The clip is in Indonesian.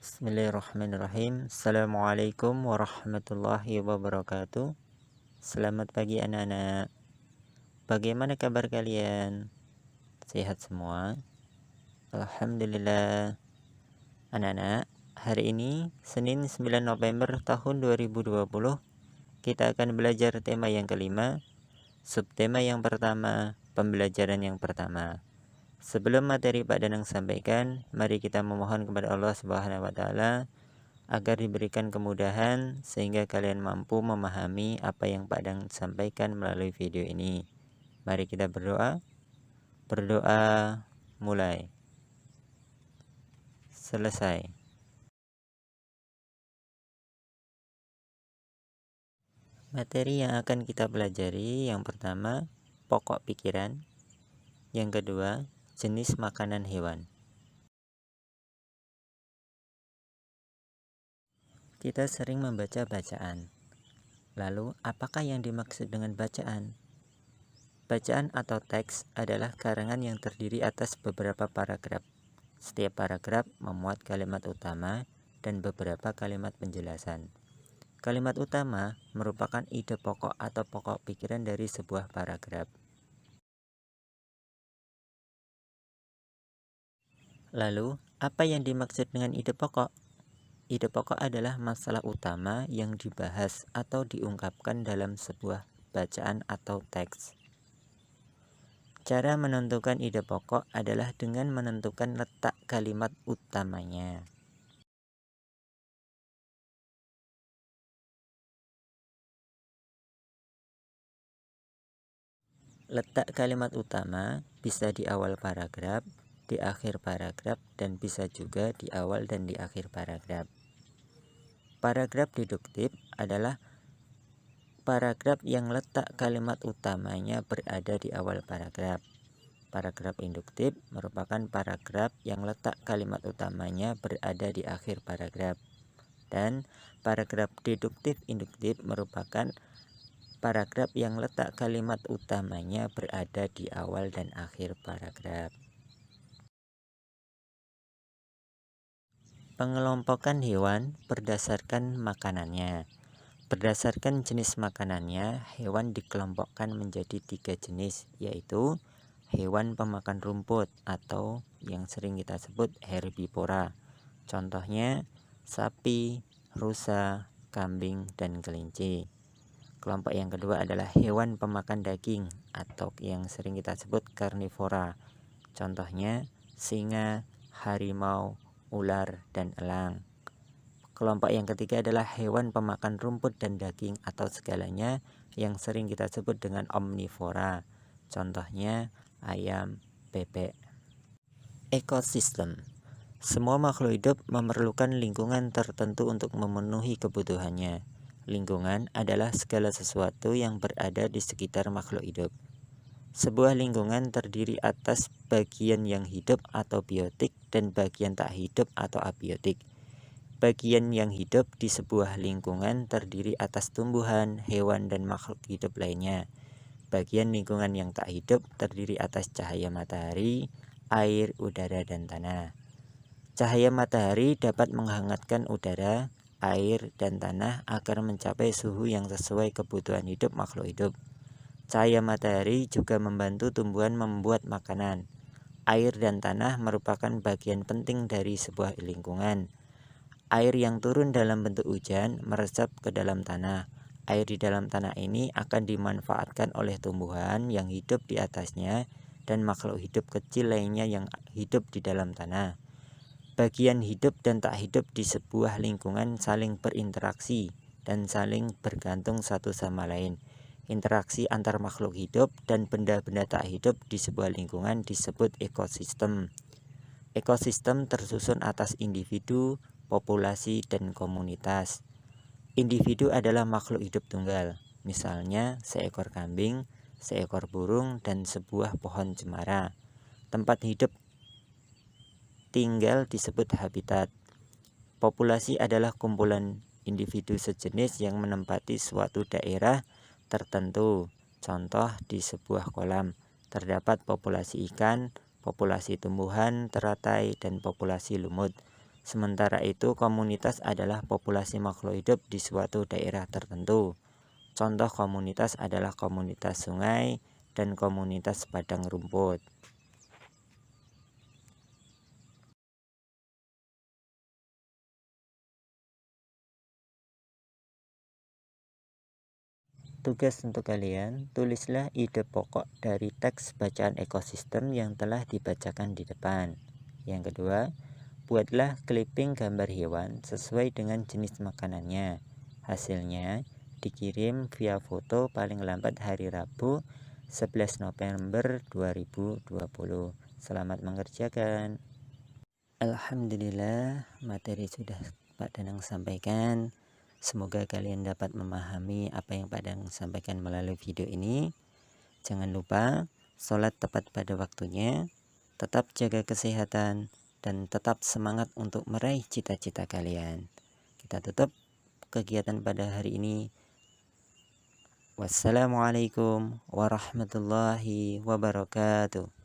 Bismillahirrahmanirrahim. Assalamualaikum warahmatullahi wabarakatuh. Selamat pagi anak-anak. Bagaimana kabar kalian? Sehat semua? Alhamdulillah. Anak-anak, hari ini Senin 9 November tahun 2020, kita akan belajar tema yang kelima, subtema yang pertama, pembelajaran yang pertama. Sebelum materi Pak Danang sampaikan, mari kita memohon kepada Allah Subhanahu wa taala agar diberikan kemudahan sehingga kalian mampu memahami apa yang Pak Danang sampaikan melalui video ini. Mari kita berdoa. Berdoa mulai. Selesai. Materi yang akan kita pelajari yang pertama, pokok pikiran. Yang kedua, jenis makanan hewan. Kita sering membaca bacaan. Lalu, apakah yang dimaksud dengan bacaan? Bacaan atau teks adalah karangan yang terdiri atas beberapa paragraf. Setiap paragraf memuat kalimat utama dan beberapa kalimat penjelasan. Kalimat utama merupakan ide pokok atau pokok pikiran dari sebuah paragraf. Lalu, apa yang dimaksud dengan ide pokok? Ide pokok adalah masalah utama yang dibahas atau diungkapkan dalam sebuah bacaan atau teks. Cara menentukan ide pokok adalah dengan menentukan letak kalimat utamanya. Letak kalimat utama bisa di awal paragraf, di akhir paragraf, dan bisa juga di awal dan di akhir paragraf. Paragraf deduktif adalah paragraf yang letak kalimat utamanya berada di awal paragraf. Paragraf induktif merupakan paragraf yang letak kalimat utamanya berada di akhir paragraf. Dan paragraf deduktif induktif merupakan paragraf yang letak kalimat utamanya berada di awal dan akhir paragraf. Pengelompokan hewan berdasarkan makanannya. Berdasarkan jenis makanannya, hewan dikelompokkan menjadi 3 jenis, yaitu hewan pemakan rumput atau yang sering kita sebut herbivora. Contohnya sapi, rusa, kambing, dan kelinci. Kelompok yang kedua adalah hewan pemakan daging atau yang sering kita sebut karnivora. Contohnya singa, harimau, ular, dan elang. Kelompok yang ketiga adalah hewan pemakan rumput dan daging atau segalanya yang sering kita sebut dengan omnivora. Contohnya ayam, bebek. Ekosistem. Semua makhluk hidup memerlukan lingkungan tertentu untuk memenuhi kebutuhannya. Lingkungan adalah segala sesuatu yang berada di sekitar makhluk hidup. Sebuah lingkungan terdiri atas bagian yang hidup atau biotik dan bagian tak hidup atau abiotik. Bagian yang hidup di sebuah lingkungan terdiri atas tumbuhan, hewan, dan makhluk hidup lainnya. Bagian lingkungan yang tak hidup terdiri atas cahaya matahari, air, udara, dan tanah. Cahaya matahari dapat menghangatkan udara, air, dan tanah agar mencapai suhu yang sesuai kebutuhan hidup makhluk hidup. Cahaya matahari juga membantu tumbuhan membuat makanan. Air dan tanah merupakan bagian penting dari sebuah lingkungan. Air yang turun dalam bentuk hujan meresap ke dalam tanah. Air di dalam tanah ini akan dimanfaatkan oleh tumbuhan yang hidup di atasnya dan makhluk hidup kecil lainnya yang hidup di dalam tanah. Bagian hidup dan tak hidup di sebuah lingkungan saling berinteraksi dan saling bergantung satu sama lain. Interaksi antar makhluk hidup dan benda-benda tak hidup di sebuah lingkungan disebut ekosistem. Ekosistem tersusun atas individu, populasi, dan komunitas. Individu adalah makhluk hidup tunggal, misalnya seekor kambing, seekor burung, dan sebuah pohon cemara. Tempat hidup tinggal disebut habitat. Populasi adalah kumpulan individu sejenis yang menempati suatu daerah tertentu. Contoh di sebuah kolam terdapat populasi ikan, populasi tumbuhan, teratai, dan populasi lumut. Sementara itu, komunitas adalah populasi makhluk hidup di suatu daerah tertentu. Contoh komunitas adalah komunitas sungai dan komunitas padang rumput. Tugas untuk kalian, tulislah ide pokok dari teks bacaan ekosistem yang telah dibacakan di depan. Yang kedua, buatlah clipping gambar hewan sesuai dengan jenis makanannya. Hasilnya dikirim via foto paling lambat hari Rabu 11 November 2020. Selamat mengerjakan. Alhamdulillah, materi sudah Pak Danang sampaikan. Semoga kalian dapat memahami apa yang Pak Danang sampaikan melalui video ini. Jangan lupa sholat tepat pada waktunya, tetap jaga kesehatan, dan tetap semangat untuk meraih cita-cita kalian. Kita tutup kegiatan pada hari ini. Wassalamualaikum warahmatullahi wabarakatuh.